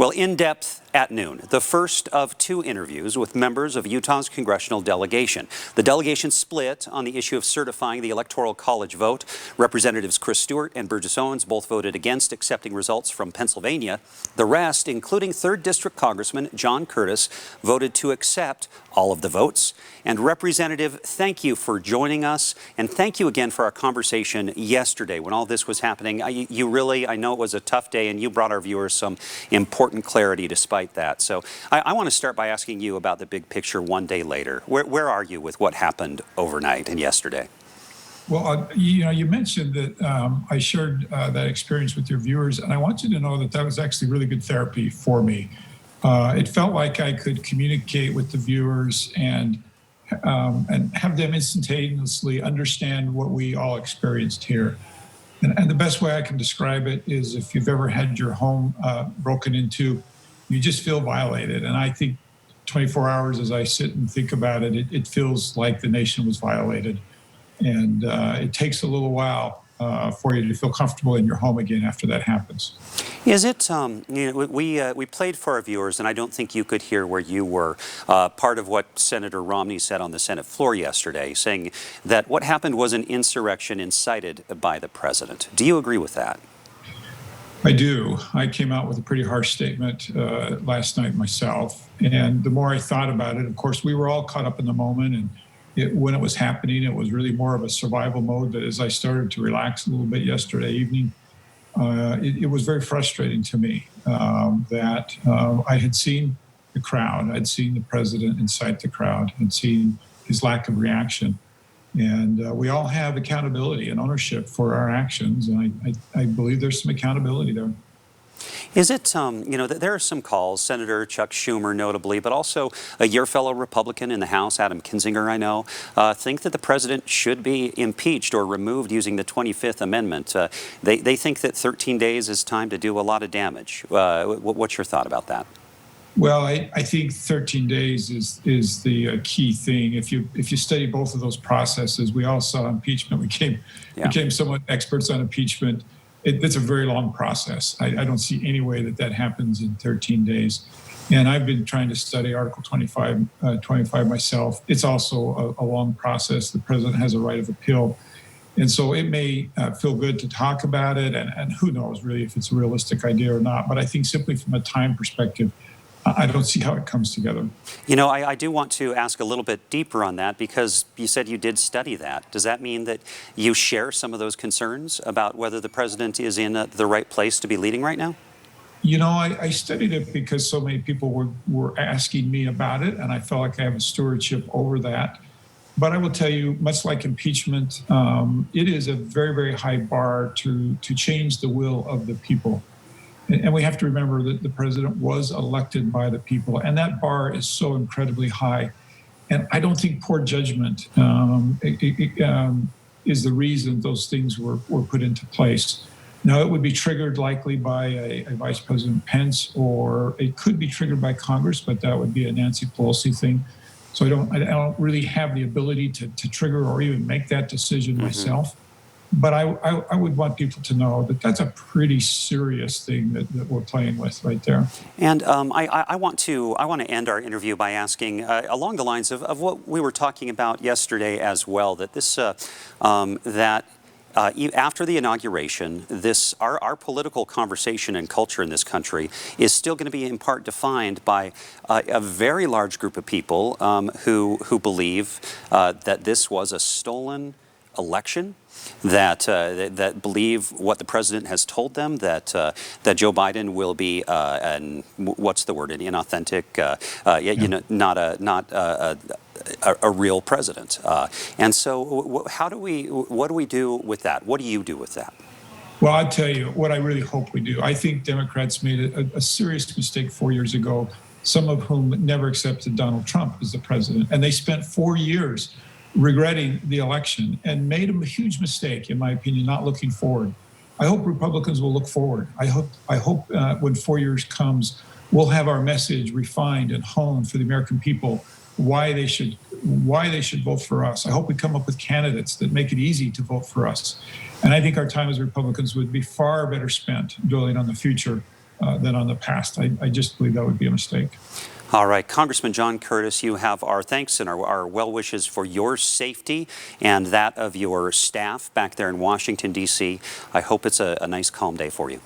Well, in depth at noon, the first of two interviews with members of Utah's congressional delegation. The delegation split on the issue of certifying the Electoral College vote. Representatives Chris Stewart and Burgess Owens both voted against accepting results from Pennsylvania. The rest, including 3rd District Congressman John Curtis, voted to accept all of the votes. And Representative, thank you for joining us, and thank you again for our conversation yesterday when all this was happening. I know it was a tough day, and you brought our viewers some important clarity despite that. So I want to start by asking you about the big picture one day later. Where are you with what happened overnight and yesterday? Well, you mentioned that I shared that experience with your viewers, and I want you to know that that was actually really good therapy for me. It felt like I could communicate with the viewers and have them instantaneously understand what we all experienced here. And the best way I can describe it is if you've ever had your home broken into, you just feel violated. And I think 24 hours as I sit and think about it, it feels like the nation was violated. And it takes a little while for you to feel comfortable in your home again after that happens. Is it, we played for our viewers, and I don't think you could hear where you were, part of what Senator Romney said on the Senate floor yesterday, saying that what happened was an insurrection incited by the president. Do you agree with that? I do. I came out with a pretty harsh statement last night myself. And the more I thought about it, of course, we were all caught up in the moment. And when it was happening, it was really more of a survival mode. But as I started to relax a little bit yesterday evening, it was very frustrating to me that I had seen the crowd. I'd seen the president incite the crowd and seen his lack of reaction. And we all have accountability and ownership for our actions. And I believe there's some accountability there. Is it, there are some calls, Senator Chuck Schumer notably, but also your fellow Republican in the House, Adam Kinzinger, I know, think that the president should be impeached or removed using the 25th Amendment. They think that 13 days is time to do a lot of damage. What's your thought about that? Well, I think 13 days is the key thing. If you study both of those processes, we all saw impeachment. We became somewhat experts on impeachment. It's a very long process. I don't see any way that happens in 13 days. And I've been trying to study Article 25 myself. It's also a long process. The president has a right of appeal. And so it may feel good to talk about it, and who knows really if it's a realistic idea or not. But I think simply from a time perspective, I don't see how it comes together. I do want to ask a little bit deeper on that because you said you did study that. Does that mean that you share some of those concerns about whether the president is in the right place to be leading right now? I studied it because so many people were asking me about it, and I felt like I have a stewardship over that. But I will tell you, much like impeachment, it is a very, very high bar to change the will of the people. And we have to remember that the president was elected by the people, and that bar is so incredibly high. And I don't think poor judgment is the reason those things were put into place. Now, it would be triggered likely by a Vice President Pence, or it could be triggered by Congress, but that would be a Nancy Pelosi thing. So I don't really have the ability to trigger or even make that decision myself. But I would want people to know that that's a pretty serious thing that we're playing with right there. And I want to end our interview by asking along the lines of what we were talking about yesterday as well, that this after the inauguration, our political conversation and culture in this country is still going to be in part defined by a very large group of people who believe that this was a stolen election, that believe what the president has told them, that Joe Biden will be an inauthentic, not a real president. And so, what do we do with that? What do you do with that? Well, I'll tell you what I really hope we do. I think Democrats made a serious mistake 4 years ago, some of whom never accepted Donald Trump as the president, and they spent 4 years regretting the election and made a huge mistake, in my opinion, not looking forward. I hope Republicans will look forward. I hope when 4 years comes, we'll have our message refined and honed for the American people, why they should vote for us. I hope we come up with candidates that make it easy to vote for us. And I think our time as Republicans would be far better spent dwelling on the future than on the past. I just believe that would be a mistake. All right, Congressman John Curtis, you have our thanks and our well wishes for your safety and that of your staff back there in Washington, D.C. I hope it's a nice, calm day for you.